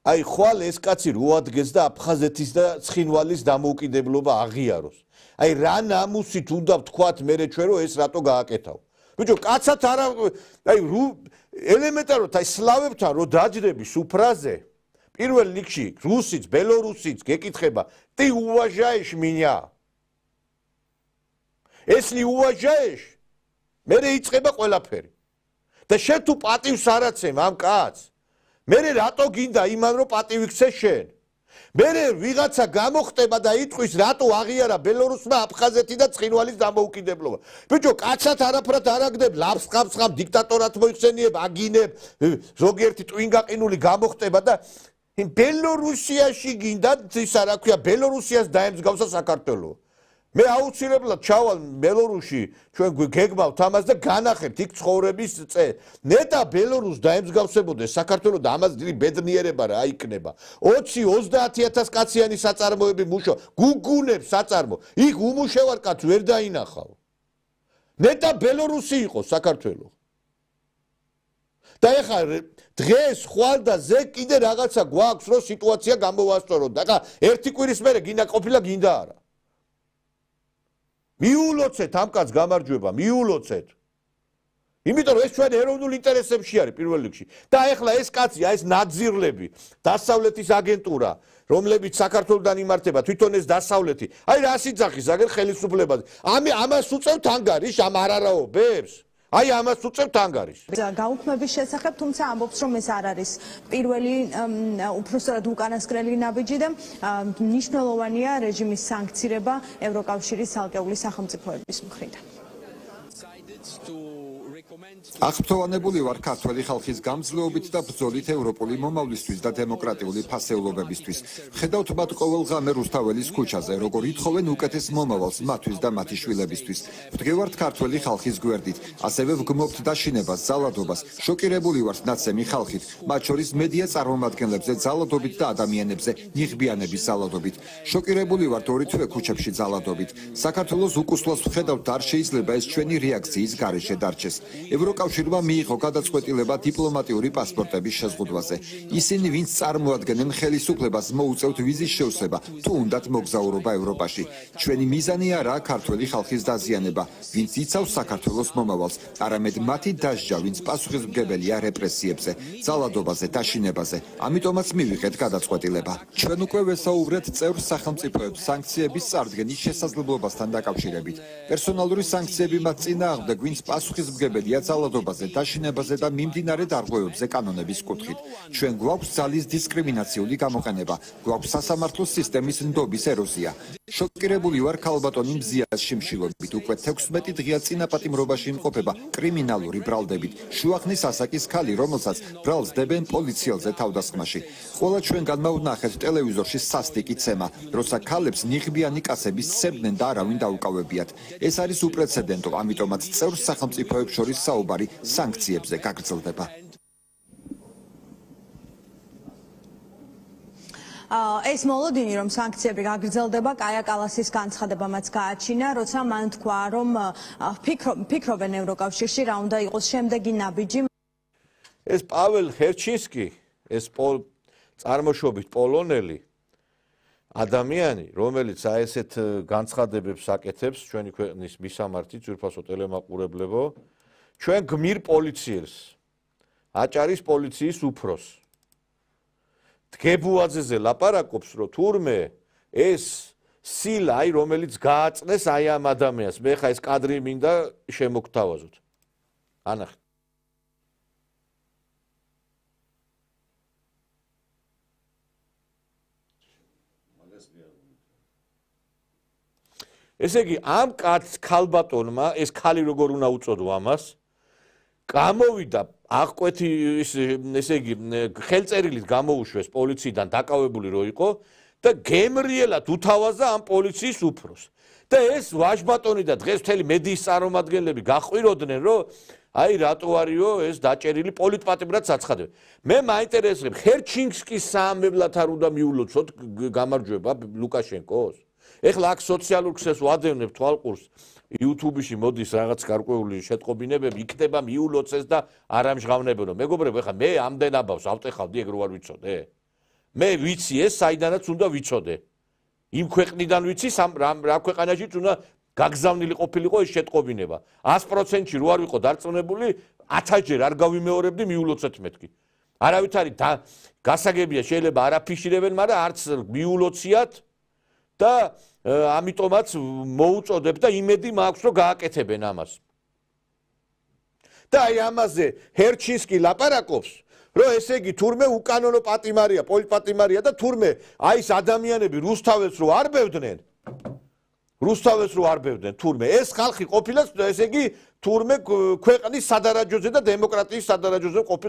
აი ხვალ ეს კაცი რო ადგეს და აფხაზეთის და ცხინვალის დამოუკიდებლობა აღიაროს. აი რა ნამუსით უნდა ვთქვათ მე ჩვენ რომ ეს რატო გააკეთავ. ბიჭო, კაცად არა აი ელემენტარულად აი სლავებთან რო დაჯდები სუფრაზე, პირველ რიგში რუსიც, ბელორუსიც გეკითხება, ты уважаешь меня? Если уважаешь, მერე იწყება ყველაფერი. და შენ თუ პატივს არ აცემ ამ კაცს, მერე რატო გინდა იმან რომ პატივი ქცე შენ? მერე ვიღაცა გამოხტება და იტყვის რატო აღიარა ბელორუსმა აფხაზეთი და ცხინვალის დამოუკიდებლობა. ბიჭო, კაცად არაფრად არ აგდებ, ლაფსხამსხამ დიქტატორად მოიხსენიებ, აგინებ, ზოგიერთი ტვინგაყინული გამოხტება და ბელორუსიაში გინდა ისა რა ქვია, ბელორუსიას დაემსგავსა საქართველო. მე აუცილებლად ჩავალ ბელორუსში, ჩვენ გეგმავთ ამას და განახებთ იქ ცხოვრების წე. ნეტა ბელორუსს დაემსგავსებოდეს საქართველო და ამას დიდი ბედნიერება რა იქნება. 20-30,000 კაციანი საწარმოები მუშაობ, გუგუნებს საწარმო. იქ უმუშევარ კაც ვერ დაინახავ. ნეტა ბელორუსი იყო საქართველო. და ეხლა დღეს ხვალ და ზე კიდე რაღაცა გვაქვს რომ სიტუაცია გამოვასწოროთ. და ხა ერთი კვირის მერე გინდა ყოფილა გინდა არა. მიულოცეთ ამ კაც გამარჯვება, მიულოცეთ. იმიტომ რომ ეს ჩვენ ეროვნულ ინტერესებში არის პირველ რიგში. და ეხლა ეს კაცი, ეს ნაძირლები, დასავლეთის აგენტურა, რომლებიც საქართველოსთან იმართება, თვითონ ეს დასავლეთი. აი რა სიძახის აგერ ხელისუფლებაზე. ამას უწევთ ანგარიშს ამ არარაობებს? აი ამას უწევთ ანგარიშს. გაუქმების შესახებ, თუმცა ამბობს რომ ეს არ არის პირველი უბრალოდ უკანასკნელი ნაბიჯი და მნიშვნელოვანია რეჟიმის სანქცირება ევროკავშირის ცალკეული სახელმწიფოების მხრიდან. აღფრთოვანებული ვარ ქართველი ხალხის გამძლეობით და ბრძოლით ევროპული მომავლისთვის და დემოკრატიული ფასეულობებისთვის. ხედავთ მათ ყოველ ღამე რუსთაველის ქუჩაზე, როგორ ითხოვენ უკეთეს მომავალს მათთვის და მათი შვილებისთვის. ვდგევართ ქართველი ხალხის გვერდით, ასევე ვგმობთ დაშინებას, ძალადობას. შოკირებული ვართ ნაცემი ხალხით, მათ შორის მედია წარმომადგენლებზე ძალადობით და ადამიანებზე ნიღბიანების ძალადობით. შოკირებული ვართ ორი თვე ქუჩებში ძალადობით. საქართველოს უკუსლოს ვხედავთ და არ შეიძლება ეს ჩვენი რეაქციის გარეშე დარჩეს. ევროკავშირმა მიიღო გადაწყვეტილება დიპლომატიური პასპორტების შეზღუდვაზე. ისინი, ვინც წარმოადგენენ ხელისუფლებას, მოუწევთ ვიზის შევსება, თუ უნდათ მოგზაურობა ევროპაში. ჩვენი მიზანი არაა ქართველი ხალხის დაზიანება, ვინც იცავს საქართველოს მომავალს, არამედ მათი დასჯა, ვინც პასუხისმგებელია რეპრესიებზე, ძალადობაზე, დაშინებაზე. ამიტომაც მივიღეთ გადაწყვეტილება. ჩვენ უკვე ვესაუბრეთ წევრ სახელმწიფოებს სანქციების წარდგენის შესაძლებლობასთან დაკავშირებით. პერსონალური სანქციები მათ წინააღმდეგ, ვინც პასუხისმგებელია ძალადობაზე, დაშინებაზე და მიმდინარე დარღვევებზე კანონების კუთხით. ჩვენ გვაქვს ძალის დისკრიმინაციული გამოყენება, გვაქვს სასამართლო სისტემის ნდობის ეროზია. შოკირებული ვარ ქალბატონი მზიას შიმშილობით, უკვე 16 დღეა წინაპატიმრობაში იმყოფება კრიმინალური ბრალდებით. შუახნის ასაკის ქალი, რომელსაც ბრალს დებენ პოლიციელზე თავდასხმაში. ყველა ჩვენგანმა ვნახეთ ტელევიზორში სასტიკი ცემა, როცა ქალებს ნიღბიანი კაცები სცემდნენ და არავინ დაუკავებიათ. ეს არის უპრეცედენტო, ამიტომაც წევრ სახელმწიფოებს შორის საუბარი სანქციებზე გაგრძელდება. ეს მოლოდინი რომ სანქციები გაგრძელდება, კაია კალასის განცხადებამაც გააჩინა, როცა მან თქვა რომ ფიქრობენ ევროკავშირში რა უნდა იყოს შემდეგი ნაბიჯი. ეს პაվել ჰერჩინსკი, ეს წარმოშობით პოლონელი ადამიანი, რომელიც აი ესეთ განცხადებებს აკეთებს ჩვენი ქვეყნის მისამართი ძვირფასო ტელემაყურებლებო, ჩვენ გმირ პოლიციელს, აჭარის პოლიციის უფროსს. დგებუაძეზე ლაპარაკობს, რომ თურმე ეს სილა, აი რომელიც გააწნეს აი ამ ადამიანს, მე ხა ეს კადრი მინდა შემოგთავაზოთ. ანახეთ. ესე იგი, ამ ქალბატონმა, ეს ქალი როგორ უნდა უწოდო ამას, გამოვიდა აღკვეთი ესე იგი, ხელწერილით გამოუშვეს პოლიციიდან დაკავებული რო იყო და გემრიელად უთავაზა ამ პოლიციის უფროს. და ეს ვაჟბატონი და დღეს მთელი მედიის წარმომადგენლები გაყვიროდნენ, რომ აი რატო არისო ეს დაჭერილი პოლიტპატიმრად საცხადებენ. მე მაინტერესებს, ჰერჩინსკის საამებლად არ უნდა მიულოცოთ გამარჯვება ლუკაშენკოს? ეხლა აქ სოციალურ ქსელს ვადევნებ თვალყურს, YouTube-ში მოდის რაღაც გარკვეული შეტყობინებები, იქნება მიულოცეს და არ ამჟღავნებენო. მეგობრებო, ეხლა მე ამდენ აბავს ავტეხავდი ეგ რო არ ვიცოდე. მე ვიცი ეს საიდანაც უნდა ვიცოდე. იმ ქვეყნიდან ვიცი რა ქვეყანაშიც უნდა გაგზავნილი ყოფილიყო ეს შეტყობინება. 100%-ში რო არ ვიყო დარწმუნებული, 1000-ჯერ არ გავიმეორებდი მიულოცეთ მეთქი. არავითარი გასაგებია შეიძლება არ აფიშირებენ, მაგრამ არც მიულოციათ და ამიტომაც მოუწოდებ და იმედი მაქვს რომ გააკეთებენ ამას. და აი ამაზე ჰერჩინსკი ლაპარაკობს, რომ ესე იგი თურმე უკანონო პატიმარია, პოლიტპატიმარია და თურმე აი ეს ადამიანები რუსთაველს რო არ ბევდნენ, თურმე ეს ხალხი ყოფილა, ესე იგი თურმე ქვეყნის სადარაჯოზე და დემოკრატიის სადარაჯოზე ყოფილი